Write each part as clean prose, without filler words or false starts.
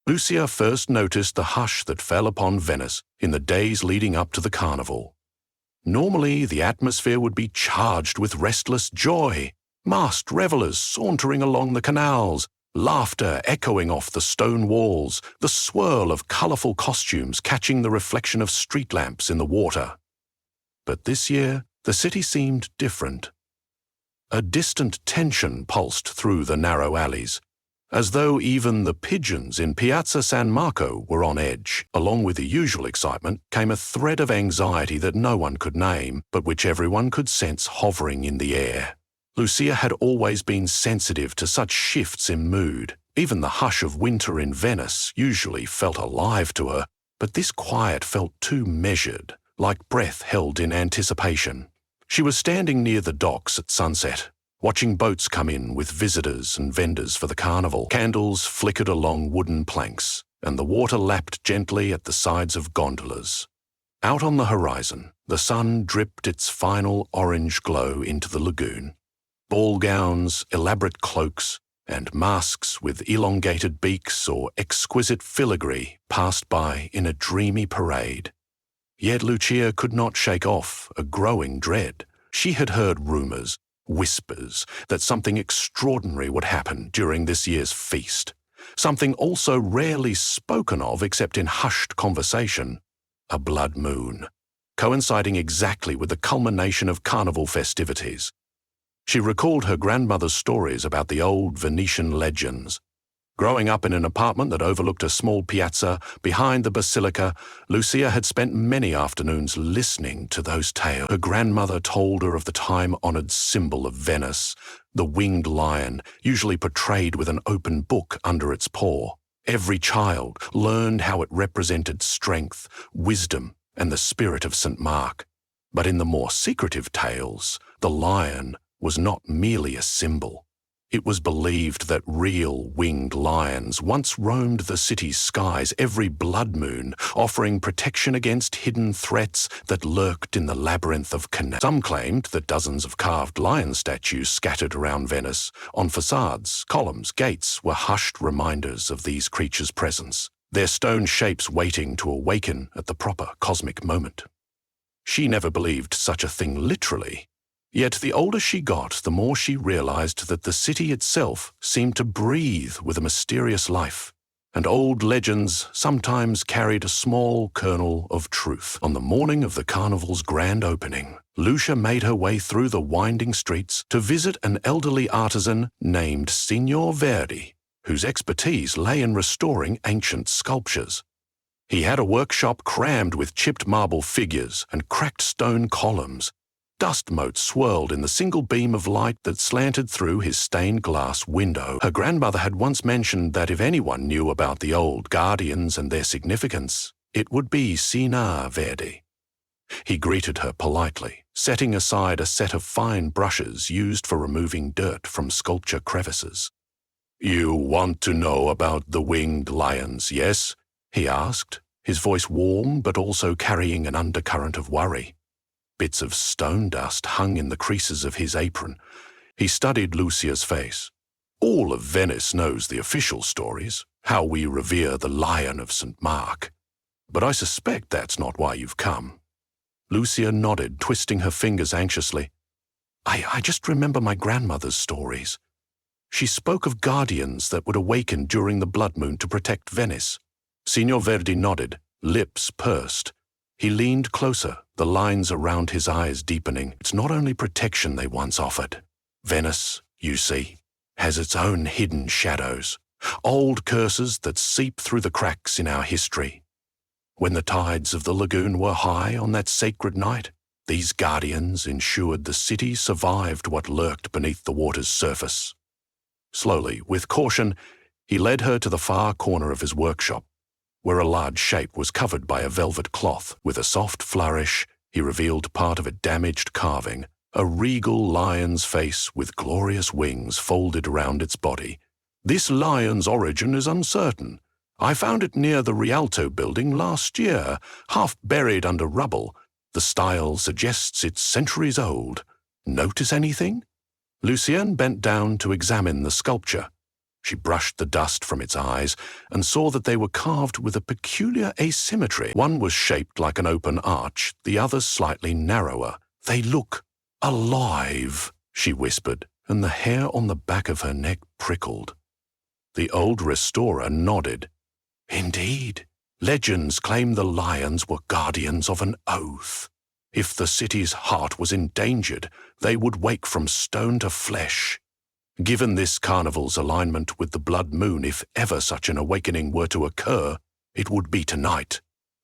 Lucia first noticed the hush that fell upon Venice in the days leading up to the Carnival. Normally, the atmosphere would be charged with restless joy, masked revelers sauntering along the canals, laughter echoing off the stone walls, the swirl of colourful costumes catching the reflection of street lamps in the water. But this year, the city seemed different. A distant tension pulsed through the narrow alleys, as though even the pigeons in Piazza San Marco were on edge. Along with the usual excitement came a thread of anxiety that no one could name, but which everyone could sense hovering in the air. Lucia had always been sensitive to such shifts in mood. Even the hush of winter in Venice usually felt alive to her, but this quiet felt too measured, like breath held in anticipation. She was standing near the docks at sunset, watching boats come in with visitors and vendors for the carnival. Candles flickered along wooden planks, and the water lapped gently at the sides of gondolas. Out on the horizon, the sun dripped its final orange glow into the lagoon. Ball gowns, elaborate cloaks, and masks with elongated beaks or exquisite filigree passed by in a dreamy parade. Yet Lucia could not shake off a growing dread. She had heard rumours, whispers, that something extraordinary would happen during this year's feast, something also rarely spoken of except in hushed conversation, a blood moon, coinciding exactly with the culmination of carnival festivities. She recalled her grandmother's stories about the old Venetian legends. Growing up in an apartment that overlooked a small piazza behind the basilica, Lucia had spent many afternoons listening to those tales. Her grandmother told her of the time-honoured symbol of Venice, the winged lion, usually portrayed with an open book under its paw. Every child learned how it represented strength, wisdom, and the spirit of St. Mark. But in the more secretive tales, the lion was not merely a symbol. It was believed that real winged lions once roamed the city's skies every blood moon, offering protection against hidden threats that lurked in the labyrinth of canals. Some claimed that dozens of carved lion statues scattered around Venice, on facades, columns, gates, were hushed reminders of these creatures' presence, their stone shapes waiting to awaken at the proper cosmic moment. She never believed such a thing literally. Yet the older she got, the more she realized that the city itself seemed to breathe with a mysterious life, and old legends sometimes carried a small kernel of truth. On the morning of the carnival's grand opening, Lucia made her way through the winding streets to visit an elderly artisan named Signor Verdi, whose expertise lay in restoring ancient sculptures. He had a workshop crammed with chipped marble figures and cracked stone columns. Dust motes swirled in the single beam of light that slanted through his stained glass window. Her grandmother had once mentioned that if anyone knew about the old guardians and their significance, it would be Signor Verdi. He greeted her politely, setting aside a set of fine brushes used for removing dirt from sculpture crevices. "You want to know about the winged lions, yes?" he asked, his voice warm but also carrying an undercurrent of worry. Bits of stone dust hung in the creases of his apron. He studied Lucia's face. "All of Venice knows the official stories, how we revere the Lion of St. Mark. But I suspect that's not why you've come." Lucia nodded, twisting her fingers anxiously. I just remember my grandmother's stories. She spoke of guardians that would awaken during the blood moon to protect Venice." Signor Verdi nodded, lips pursed. He leaned closer, the lines around his eyes deepening. "It's not only protection they once offered. Venice, you see, has its own hidden shadows, old curses that seep through the cracks in our history. When the tides of the lagoon were high on that sacred night, these guardians ensured the city survived what lurked beneath the water's surface." Slowly, with caution, he led her to the far corner of his workshop, where a large shape was covered by a velvet cloth. With a soft flourish, he revealed part of a damaged carving, a regal lion's face with glorious wings folded around its body. "This lion's origin is uncertain. I found it near the Rialto building last year, half buried under rubble. The style suggests it's centuries old. Notice anything?" Lucien bent down to examine the sculpture. She brushed the dust from its eyes and saw that they were carved with a peculiar asymmetry. One was shaped like an open arch, the other slightly narrower. "They look alive," she whispered, and the hair on the back of her neck prickled. The old restorer nodded. "Indeed. Legends claim the lions were guardians of an oath. If the city's heart was endangered, they would wake from stone to flesh. Given this carnival's alignment with the blood moon, if ever such an awakening were to occur, it would be tonight.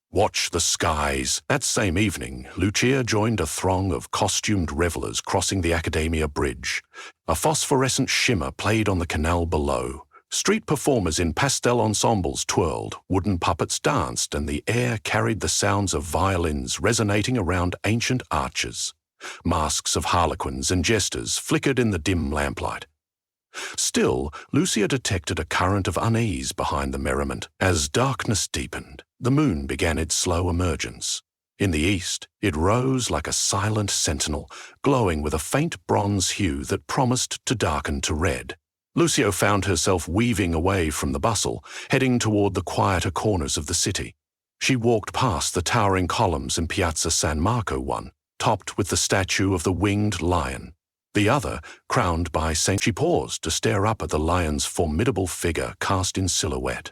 Watch the skies." That same evening, Lucia joined a throng of costumed revelers crossing the Academia Bridge. A phosphorescent shimmer played on the canal below. Street performers in pastel ensembles twirled, wooden puppets danced, and the air carried the sounds of violins resonating around ancient arches. Masks of harlequins and jesters flickered in the dim lamplight. Still, Lucia detected a current of unease behind the merriment. As darkness deepened, the moon began its slow emergence. In the east, it rose like a silent sentinel, glowing with a faint bronze hue that promised to darken to red. Lucia found herself weaving away from the bustle, heading toward the quieter corners of the city. She walked past the towering columns in Piazza San Marco, one topped with the statue of the winged lion. The other, crowned by Saint. She paused to stare up at the lion's formidable figure cast in silhouette.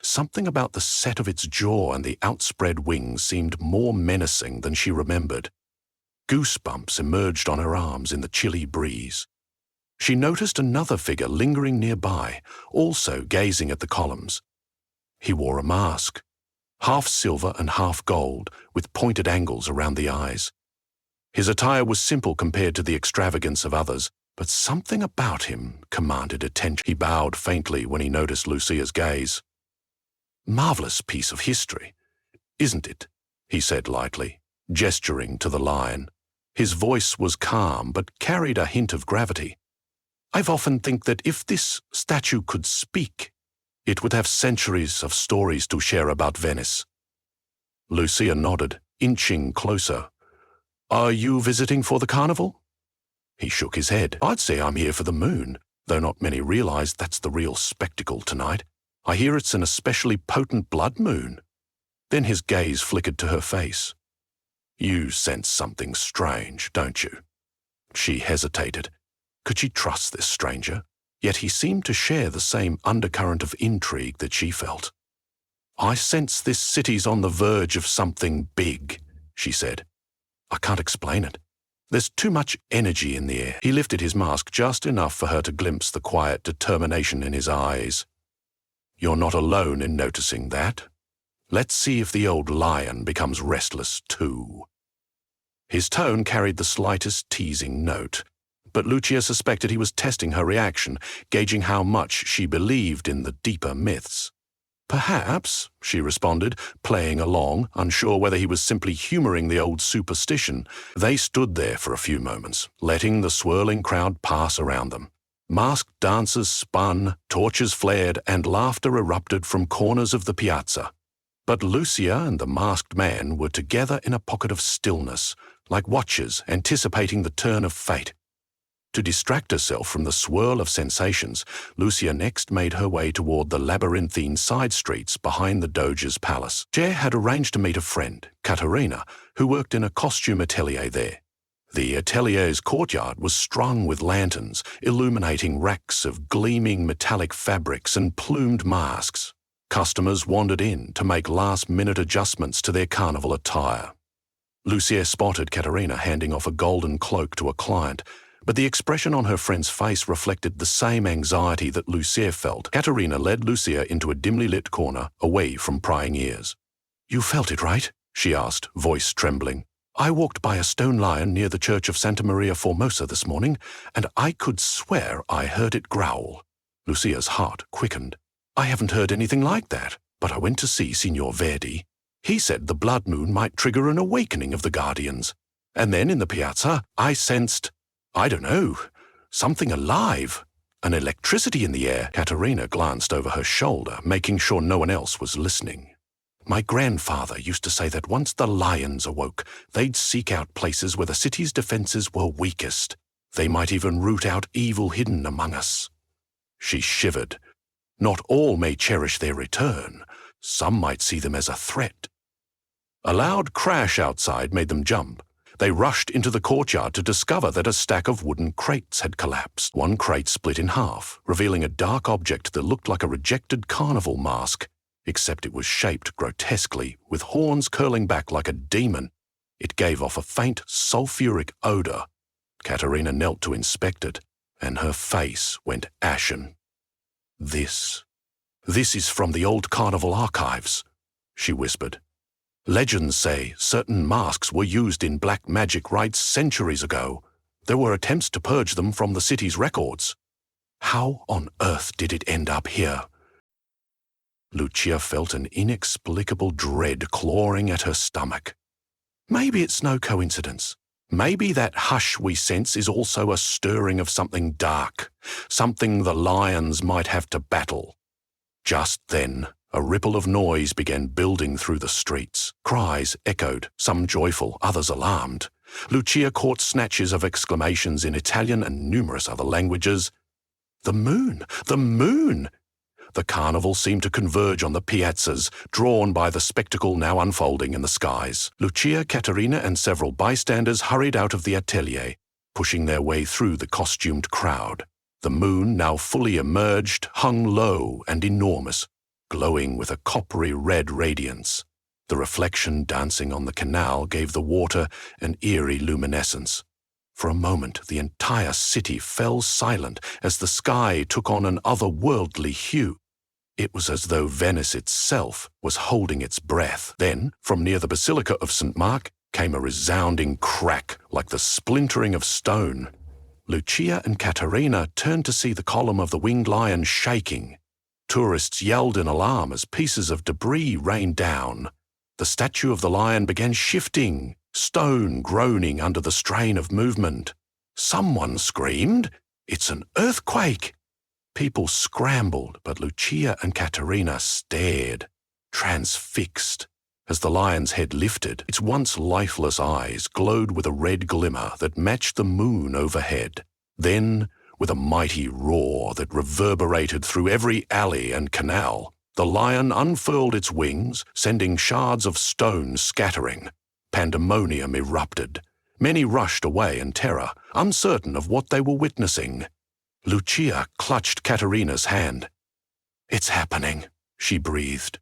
Something about the set of its jaw and the outspread wings seemed more menacing than she remembered. Goosebumps emerged on her arms in the chilly breeze. She noticed another figure lingering nearby, also gazing at the columns. He wore a mask, half silver and half gold, with pointed angles around the eyes. His attire was simple compared to the extravagance of others, but something about him commanded attention. He bowed faintly when he noticed Lucia's gaze. "Marvelous piece of history, isn't it?" he said lightly, gesturing to the lion. His voice was calm but carried a hint of gravity. "I've often think that if this statue could speak, it would have centuries of stories to share about Venice." Lucia nodded, inching closer. "Are you visiting for the carnival?" He shook his head. "I'd say I'm here for the moon, though not many realize that's the real spectacle tonight. I hear it's an especially potent blood moon." Then his gaze flickered to her face. "You sense something strange, don't you?" She hesitated. Could she trust this stranger? Yet he seemed to share the same undercurrent of intrigue that she felt. "I sense this city's on the verge of something big," she said. "I can't explain it. There's too much energy in the air." He lifted his mask just enough for her to glimpse the quiet determination in his eyes. "You're not alone in noticing that. Let's see if the old lion becomes restless too." His tone carried the slightest teasing note, but Lucia suspected he was testing her reaction, gauging how much she believed in the deeper myths. "Perhaps," she responded, playing along, unsure whether he was simply humoring the old superstition. They stood there for a few moments, letting the swirling crowd pass around them. Masked dancers spun, torches flared, and laughter erupted from corners of the piazza. But Lucia and the masked man were together in a pocket of stillness, like watchers anticipating the turn of fate. To distract herself from the swirl of sensations, Lucia next made her way toward the labyrinthine side streets behind the Doge's palace. Jer had arranged to meet a friend, Caterina, who worked in a costume atelier there. The atelier's courtyard was strung with lanterns, illuminating racks of gleaming metallic fabrics and plumed masks. Customers wandered in to make last-minute adjustments to their carnival attire. Lucia spotted Caterina handing off a golden cloak to a client, but the expression on her friend's face reflected the same anxiety that Lucia felt. Caterina led Lucia into a dimly lit corner, away from prying ears. "You felt it, right?" she asked, voice trembling. "I walked by a stone lion near the church of Santa Maria Formosa this morning, and I could swear I heard it growl." Lucia's heart quickened. "I haven't heard anything like that, but I went to see Signor Verdi. He said the blood moon might trigger an awakening of the guardians. And then in the piazza, I sensed, I don't know, something alive. An electricity in the air." Caterina glanced over her shoulder, making sure no one else was listening. "My grandfather used to say that once the lions awoke, they'd seek out places where the city's defenses were weakest. They might even root out evil hidden among us." She shivered. Not all may cherish their return. Some might see them as a threat. A loud crash outside made them jump. They rushed into the courtyard to discover that a stack of wooden crates had collapsed. One crate split in half, revealing a dark object that looked like a rejected carnival mask, except it was shaped grotesquely, with horns curling back like a demon. It gave off a faint, sulfuric odor. Katerina knelt to inspect it, and her face went ashen. This is from the old carnival archives, she whispered. Legends say certain masks were used in black magic rites centuries ago. There were attempts to purge them from the city's records. How on earth did it end up here? Lucia felt an inexplicable dread clawing at her stomach. Maybe it's no coincidence. Maybe that hush we sense is also a stirring of something dark, something the lions might have to battle. Just then, a ripple of noise began building through the streets. Cries echoed, some joyful, others alarmed. Lucia caught snatches of exclamations in Italian and numerous other languages. The moon! The moon! The carnival seemed to converge on the piazzas, drawn by the spectacle now unfolding in the skies. Lucia, Katerina, and several bystanders hurried out of the atelier, pushing their way through the costumed crowd. The moon, now fully emerged, hung low and enormous, glowing with a coppery red radiance. The reflection dancing on the canal gave the water an eerie luminescence. For a moment, the entire city fell silent as the sky took on an otherworldly hue. It was as though Venice itself was holding its breath. Then, from near the Basilica of St. Mark, came a resounding crack like the splintering of stone. Lucia and Katerina turned to see the column of the winged lion shaking. Tourists yelled in alarm as pieces of debris rained down. The statue of the lion began shifting, stone groaning under the strain of movement. Someone screamed, "It's an earthquake!" People scrambled, but Lucia and Katerina stared, transfixed. As the lion's head lifted, its once lifeless eyes glowed with a red glimmer that matched the moon overhead. Then, with a mighty roar that reverberated through every alley and canal, the lion unfurled its wings, sending shards of stone scattering. Pandemonium erupted. Many rushed away in terror, uncertain of what they were witnessing. Lucia clutched Katerina's hand. "It's happening," she breathed.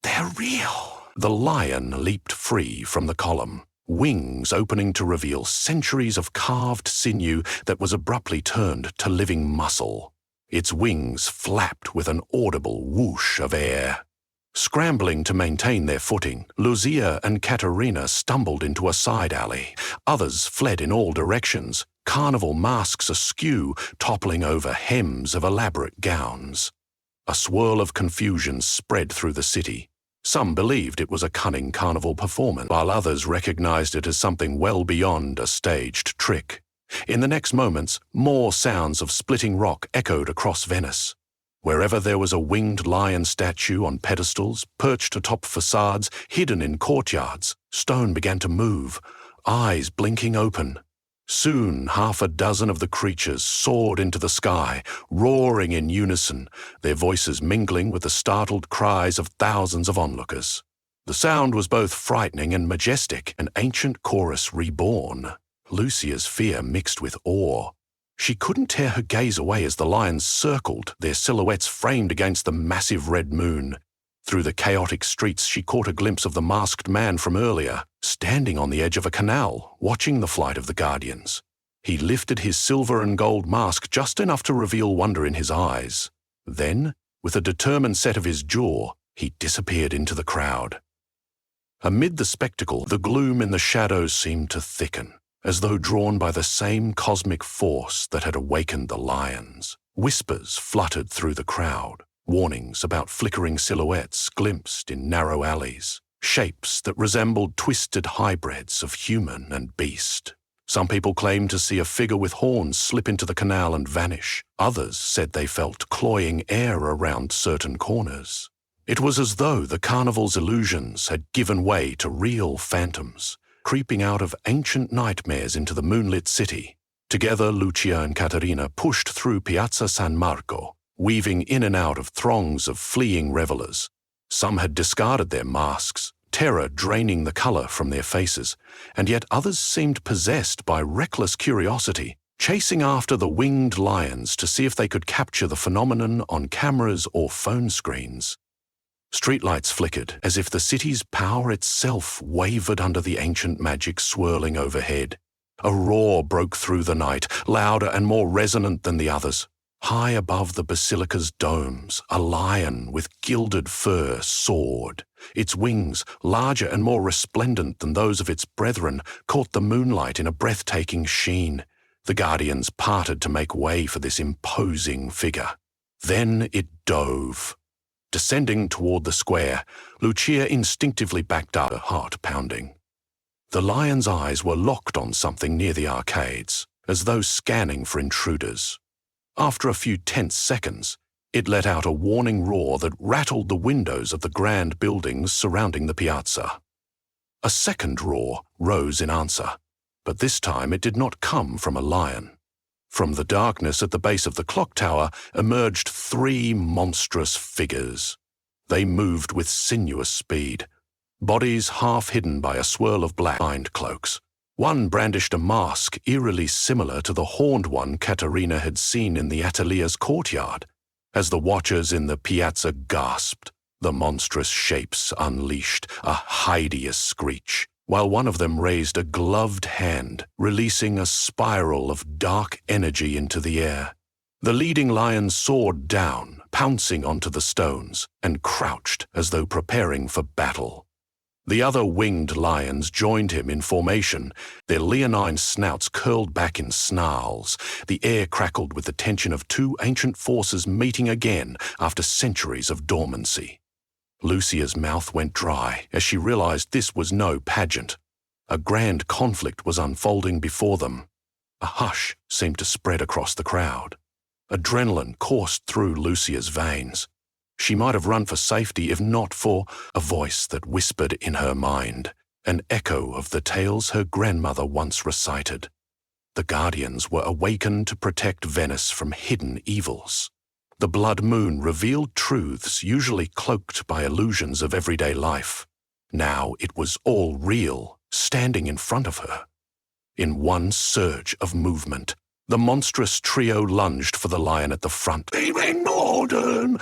"They're real." The lion leaped free from the column, wings opening to reveal centuries of carved sinew that was abruptly turned to living muscle. Its wings flapped with an audible whoosh of air. Scrambling to maintain their footing, Lucia and Katerina stumbled into a side alley. Others fled in all directions, carnival masks askew, toppling over hems of elaborate gowns. A swirl of confusion spread through the city. Some believed it was a cunning carnival performance, while others recognized it as something well beyond a staged trick. In the next moments, more sounds of splitting rock echoed across Venice. Wherever there was a winged lion statue on pedestals, perched atop facades, hidden in courtyards, stone began to move, eyes blinking open. Soon, half a dozen of the creatures soared into the sky, roaring in unison, their voices mingling with the startled cries of thousands of onlookers. The sound was both frightening and majestic, an ancient chorus reborn. Lucia's fear mixed with awe. She couldn't tear her gaze away as the lions circled, their silhouettes framed against the massive red moon. Through the chaotic streets, she caught a glimpse of the masked man from earlier, standing on the edge of a canal, watching the flight of the guardians. He lifted his silver and gold mask just enough to reveal wonder in his eyes. Then, with a determined set of his jaw, he disappeared into the crowd. Amid the spectacle, the gloom in the shadows seemed to thicken, as though drawn by the same cosmic force that had awakened the lions. Whispers fluttered through the crowd. Warnings about flickering silhouettes glimpsed in narrow alleys, shapes that resembled twisted hybrids of human and beast. Some people claimed to see a figure with horns slip into the canal and vanish. Others said they felt cloying air around certain corners. It was as though the carnival's illusions had given way to real phantoms, creeping out of ancient nightmares into the moonlit city. Together, Lucia and Caterina pushed through Piazza San Marco, weaving in and out of throngs of fleeing revelers. Some had discarded their masks, terror draining the color from their faces, and yet others seemed possessed by reckless curiosity, chasing after the winged lions to see if they could capture the phenomenon on cameras or phone screens. Streetlights flickered as if the city's power itself wavered under the ancient magic swirling overhead. A roar broke through the night, louder and more resonant than the others. High above the basilica's domes, a lion with gilded fur soared. Its wings, larger and more resplendent than those of its brethren, caught the moonlight in a breathtaking sheen. The guardians parted to make way for this imposing figure. Then it dove. Descending toward the square, Lucia instinctively backed up, her heart pounding. The lion's eyes were locked on something near the arcades, as though scanning for intruders. After a few tense seconds, it let out a warning roar that rattled the windows of the grand buildings surrounding the piazza. A second roar rose in answer, but this time it did not come from a lion. From the darkness at the base of the clock tower emerged 3 monstrous figures. They moved with sinuous speed, bodies half hidden by a swirl of black behind cloaks. One brandished a mask eerily similar to the horned one Caterina had seen in the atelier's courtyard. As the watchers in the piazza gasped, the monstrous shapes unleashed a hideous screech, while one of them raised a gloved hand, releasing a spiral of dark energy into the air. The leading lion soared down, pouncing onto the stones, and crouched as though preparing for battle. The other winged lions joined him in formation, their leonine snouts curled back in snarls. The air crackled with the tension of 2 ancient forces meeting again after centuries of dormancy. Lucia's mouth went dry as she realized this was no pageant. A grand conflict was unfolding before them. A hush seemed to spread across the crowd. Adrenaline coursed through Lucia's veins. She might have run for safety if not for a voice that whispered in her mind, an echo of the tales her grandmother once recited. The guardians were awakened to protect Venice from hidden evils. The blood moon revealed truths usually cloaked by illusions of everyday life. Now it was all real, standing in front of her. In one surge of movement, the monstrous trio lunged for the lion at the front. "Leaving Norden!"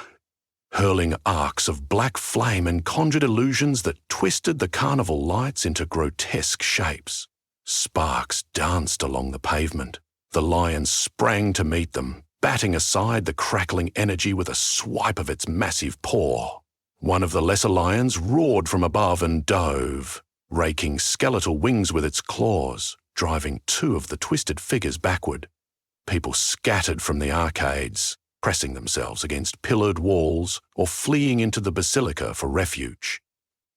hurling arcs of black flame and conjured illusions that twisted the carnival lights into grotesque shapes. Sparks danced along the pavement. The lion sprang to meet them, batting aside the crackling energy with a swipe of its massive paw. One of the lesser lions roared from above and dove, raking skeletal wings with its claws, driving 2 of the twisted figures backward. People scattered from the arcades, pressing themselves against pillared walls or fleeing into the basilica for refuge.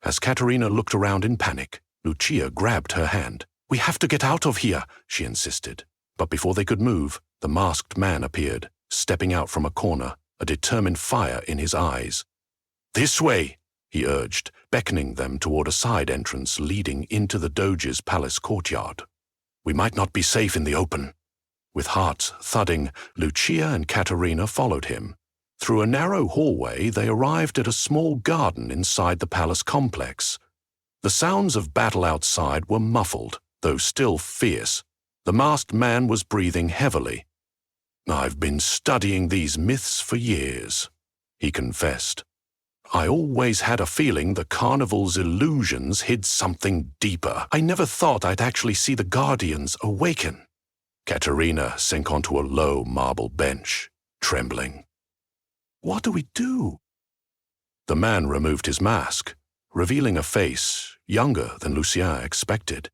As Caterina looked around in panic, Lucia grabbed her hand. "We have to get out of here," she insisted. But before they could move, the masked man appeared, stepping out from a corner, a determined fire in his eyes. "This way," he urged, beckoning them toward a side entrance leading into the Doge's palace courtyard. "We might not be safe in the open." With hearts thudding, Lucia and Caterina followed him. Through a narrow hallway, they arrived at a small garden inside the palace complex. The sounds of battle outside were muffled, though still fierce. The masked man was breathing heavily. "I've been studying these myths for years," he confessed. "I always had a feeling the carnival's illusions hid something deeper. I never thought I'd actually see the guardians awaken." Caterina sank onto a low marble bench, trembling. "What do we do?" The man removed his mask, revealing a face younger than Lucien expected,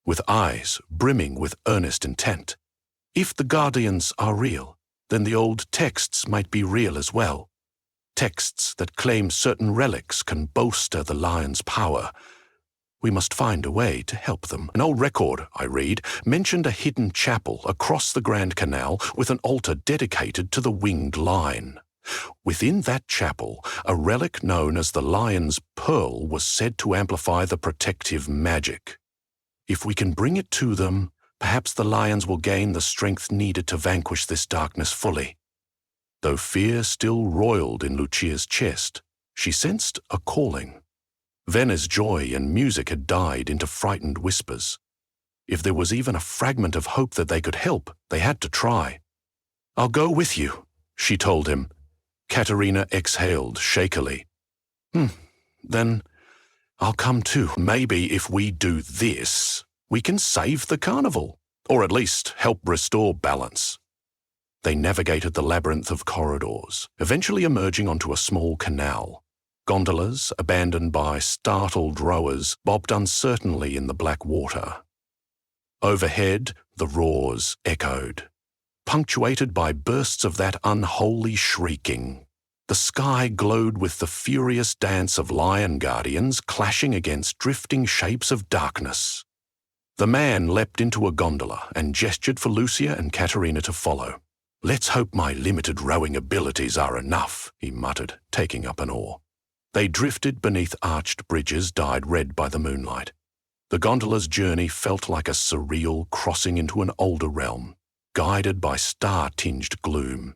with eyes brimming with earnest intent. "If the guardians are real, then the old texts might be real as well. Texts that claim certain relics can bolster the lion's power. We must find a way to help them. An old record, I read, mentioned a hidden chapel across the Grand Canal with an altar dedicated to the winged lion. Within that chapel, a relic known as the Lion's Pearl was said to amplify the protective magic. If we can bring it to them, Perhaps the lions will gain the strength needed to vanquish this darkness fully. Though fear still roiled in Lucia's chest, she sensed a calling. Vena's joy and music had died into frightened whispers. If there was even a fragment of hope that they could help, they had to try. "I'll go with you," she told him. Katerina exhaled shakily. Then I'll come too. Maybe if we do this, we can save the carnival, or at least help restore balance." They navigated the labyrinth of corridors, eventually emerging onto a small canal. Gondolas, abandoned by startled rowers, bobbed uncertainly in the black water. Overhead, the roars echoed, punctuated by bursts of that unholy shrieking. The sky glowed with the furious dance of lion guardians clashing against drifting shapes of darkness. The man leapt into a gondola and gestured for Lucia and Katerina to follow. "Let's hope my limited rowing abilities are enough," he muttered, taking up an oar. They drifted beneath arched bridges dyed red by the moonlight. The gondola's journey felt like a surreal crossing into an older realm, guided by star-tinged gloom.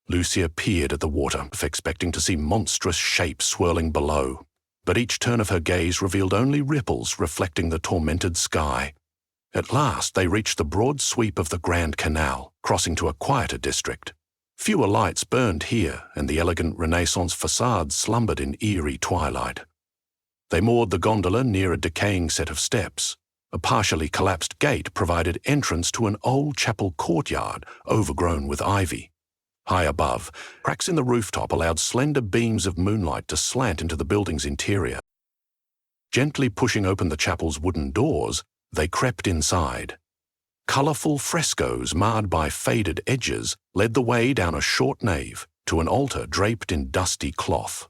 Lucia peered at the water, expecting to see monstrous shapes swirling below, but each turn of her gaze revealed only ripples reflecting the tormented sky. At last they reached the broad sweep of the Grand Canal, crossing to a quieter district. Fewer lights burned here, and the elegant Renaissance facades slumbered in eerie twilight. They moored the gondola near a decaying set of steps. A partially collapsed gate provided entrance to an old chapel courtyard overgrown with ivy. High above, cracks in the rooftop allowed slender beams of moonlight to slant into the building's interior. Gently pushing open the chapel's wooden doors, they crept inside. Colourful frescoes marred by faded edges led the way down a short nave to an altar draped in dusty cloth.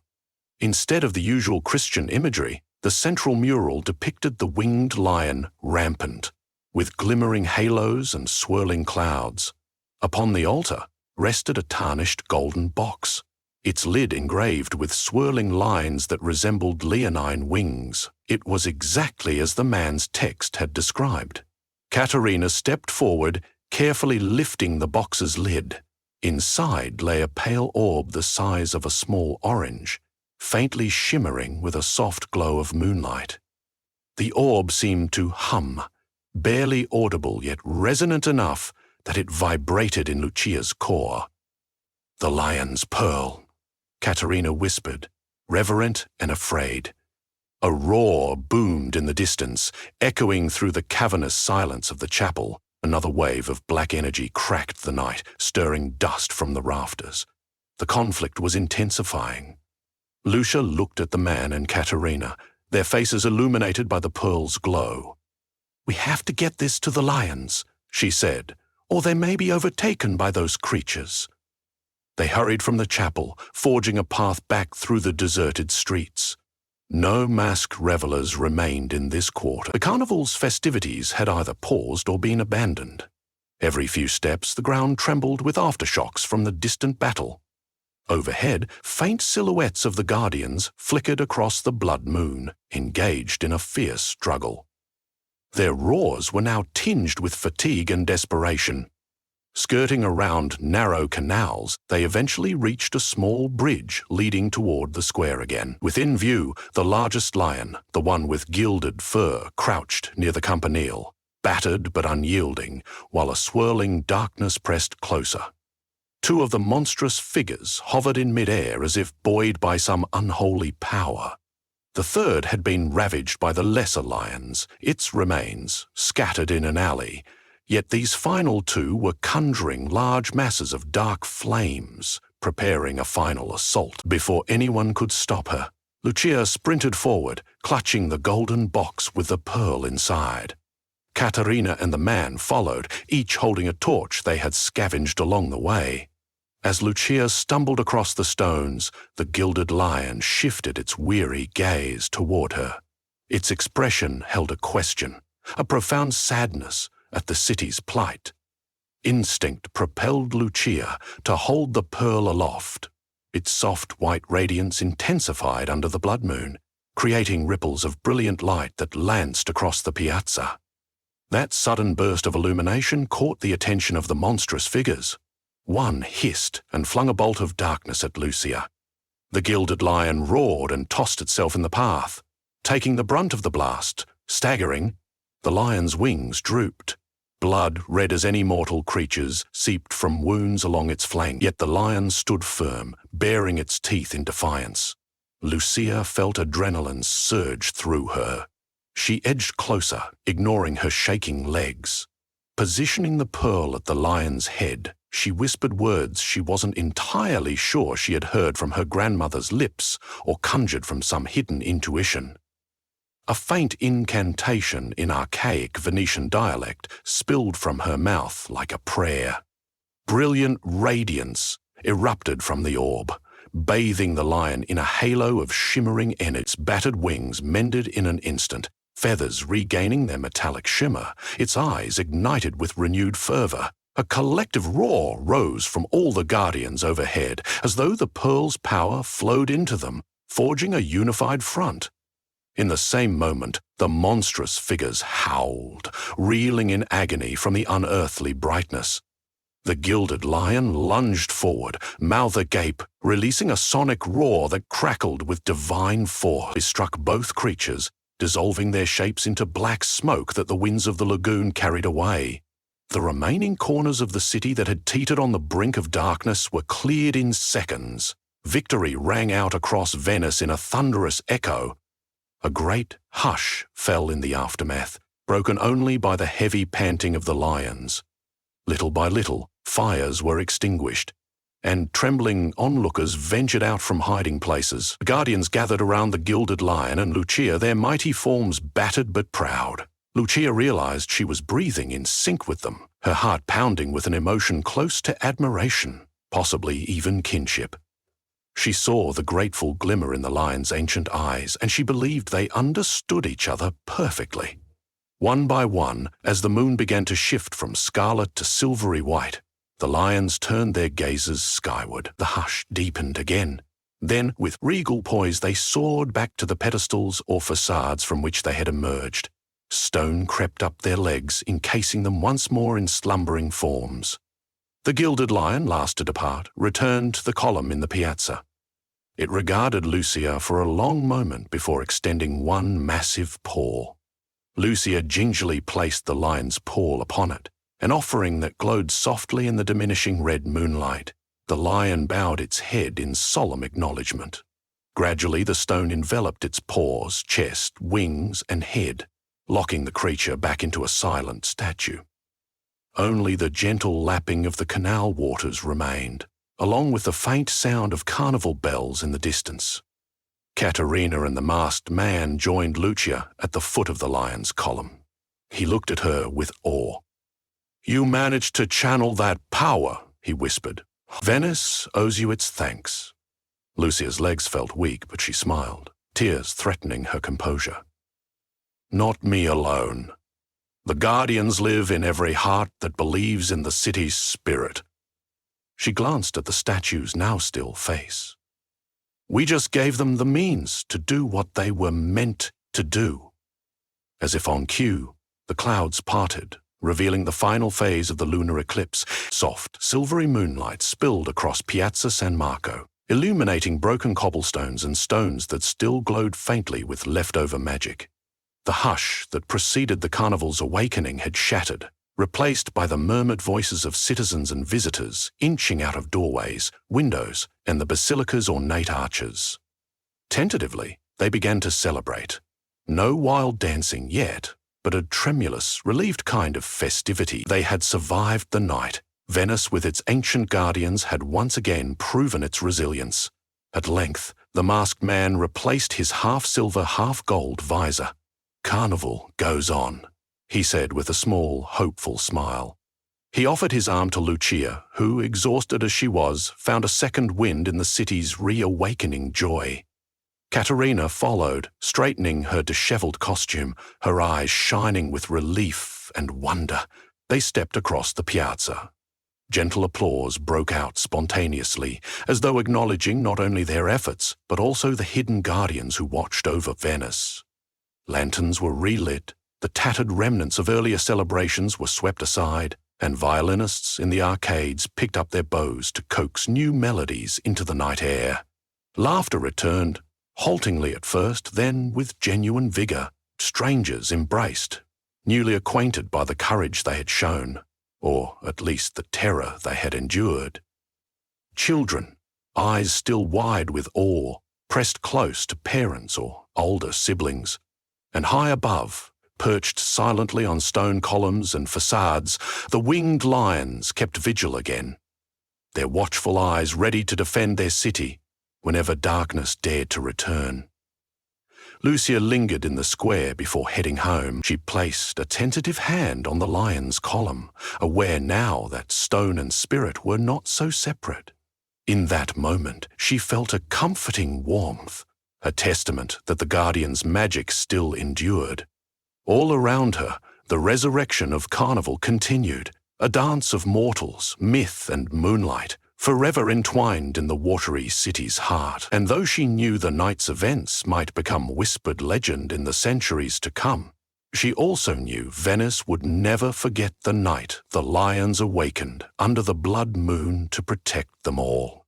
Instead of the usual Christian imagery, the central mural depicted the winged lion rampant, with glimmering halos and swirling clouds. Upon the altar rested a tarnished golden box, its lid engraved with swirling lines that resembled leonine wings. It was exactly as the man's text had described. Katerina stepped forward, carefully lifting the box's lid. Inside lay a pale orb the size of a small orange, faintly shimmering with a soft glow of moonlight. The orb seemed to hum, barely audible yet resonant enough that it vibrated in Lucia's core. "The lion's pearl," Katerina whispered, reverent and afraid. A roar boomed in the distance, echoing through the cavernous silence of the chapel. Another wave of black energy cracked the night, stirring dust from the rafters. The conflict was intensifying. Lucia looked at the man and Katerina, their faces illuminated by the pearl's glow. "We have to get this to the lions," she said, "or they may be overtaken by those creatures." They hurried from the chapel, forging a path back through the deserted streets. No masked revelers remained in this quarter. The carnival's festivities had either paused or been abandoned. Every few steps, the ground trembled with aftershocks from the distant battle. Overhead, faint silhouettes of the guardians flickered across the blood moon, engaged in a fierce struggle. Their roars were now tinged with fatigue and desperation. Skirting around narrow canals, they eventually reached a small bridge leading toward the square again. Within view, the largest lion, the one with gilded fur, crouched near the campanile, battered but unyielding, while a swirling darkness pressed closer. Two of the monstrous figures hovered in midair as if buoyed by some unholy power. The third had been ravaged by the lesser lions, its remains scattered in an alley. Yet these final two were conjuring large masses of dark flames, preparing a final assault. Before anyone could stop her, Lucia sprinted forward, clutching the golden box with the pearl inside. Katerina and the man followed, each holding a torch they had scavenged along the way. As Lucia stumbled across the stones, the gilded lion shifted its weary gaze toward her. Its expression held a question, a profound sadness at the city's plight. Instinct propelled Lucia to hold the pearl aloft. Its soft white radiance intensified under the blood moon, creating ripples of brilliant light that lanced across the piazza. That sudden burst of illumination caught the attention of the monstrous figures. One hissed and flung a bolt of darkness at Lucia. The gilded lion roared and tossed itself in the path. Taking the brunt of the blast, staggering, the lion's wings drooped. Blood, red as any mortal creature's, seeped from wounds along its flank, yet the lion stood firm, baring its teeth in defiance. Lucia felt adrenaline surge through her. She edged closer, ignoring her shaking legs. Positioning the pearl at the lion's head, she whispered words she wasn't entirely sure she had heard from her grandmother's lips or conjured from some hidden intuition. A faint incantation in archaic Venetian dialect spilled from her mouth like a prayer. Brilliant radiance erupted from the orb, bathing the lion in a halo of shimmering energy. Its battered wings mended in an instant, feathers regaining their metallic shimmer, its eyes ignited with renewed fervor. A collective roar rose from all the guardians overhead, as though the pearl's power flowed into them, forging a unified front. In the same moment, the monstrous figures howled, reeling in agony from the unearthly brightness. The gilded lion lunged forward, mouth agape, releasing a sonic roar that crackled with divine force. It struck both creatures, dissolving their shapes into black smoke that the winds of the lagoon carried away. The remaining corners of the city that had teetered on the brink of darkness were cleared in seconds. Victory rang out across Venice in a thunderous echo. A great hush fell in the aftermath, broken only by the heavy panting of the lions. Little by little, fires were extinguished, and trembling onlookers ventured out from hiding places. The guardians gathered around the gilded lion and Lucia, their mighty forms battered but proud. Lucia realized she was breathing in sync with them, her heart pounding with an emotion close to admiration, possibly even kinship. She saw the grateful glimmer in the lion's ancient eyes, and she believed they understood each other perfectly. One by one, as the moon began to shift from scarlet to silvery white, the lions turned their gazes skyward. The hush deepened again. Then, with regal poise, they soared back to the pedestals or facades from which they had emerged. Stone crept up their legs, encasing them once more in slumbering forms. The gilded lion, last to depart, returned to the column in the piazza. It regarded Lucia for a long moment before extending one massive paw. Lucia gingerly placed the lion's paw upon it, an offering that glowed softly in the diminishing red moonlight. The lion bowed its head in solemn acknowledgement. Gradually the stone enveloped its paws, chest, wings, and head, locking the creature back into a silent statue. Only the gentle lapping of the canal waters remained, along with the faint sound of carnival bells in the distance. Caterina and the masked man joined Lucia at the foot of the lion's column. He looked at her with awe. "You managed to channel that power," he whispered. "Venice owes you its thanks." Lucia's legs felt weak, but she smiled, tears threatening her composure. "Not me alone. The guardians live in every heart that believes in the city's spirit." She glanced at the statue's now still face. "We just gave them the means to do what they were meant to do." As if on cue, the clouds parted, revealing the final phase of the lunar eclipse. Soft, silvery moonlight spilled across Piazza San Marco, illuminating broken cobblestones and stones that still glowed faintly with leftover magic. The hush that preceded the carnival's awakening had shattered, replaced by the murmured voices of citizens and visitors inching out of doorways, windows, and the basilica's ornate arches. Tentatively, they began to celebrate. No wild dancing yet, but a tremulous, relieved kind of festivity. They had survived the night. Venice, with its ancient guardians, had once again proven its resilience. At length, the masked man replaced his half-silver, half-gold visor. "Carnival goes on," he said with a small, hopeful smile. He offered his arm to Lucia, who, exhausted as she was, found a second wind in the city's reawakening joy. Caterina followed, straightening her disheveled costume, her eyes shining with relief and wonder. They stepped across the piazza. Gentle applause broke out spontaneously, as though acknowledging not only their efforts, but also the hidden guardians who watched over Venice. Lanterns were relit, The tattered remnants of earlier celebrations were swept aside, and violinists in the arcades picked up their bows to coax new melodies into the night air. Laughter returned, haltingly at first, then with genuine vigor. Strangers embraced, newly acquainted by the courage they had shown, or at least the terror they had endured. Children, eyes still wide with awe, pressed close to parents or older siblings, and high above, perched silently on stone columns and facades, the winged lions kept vigil again, their watchful eyes ready to defend their city whenever darkness dared to return. Lucia lingered in the square before heading home. She placed a tentative hand on the lion's column, aware now that stone and spirit were not so separate. In that moment, she felt a comforting warmth, a testament that the Guardian's magic still endured. All around her, the resurrection of Carnival continued, a dance of mortals, myth and moonlight, forever entwined in the watery city's heart. And though she knew the night's events might become whispered legend in the centuries to come, she also knew Venice would never forget the night the lions awakened under the blood moon to protect them all.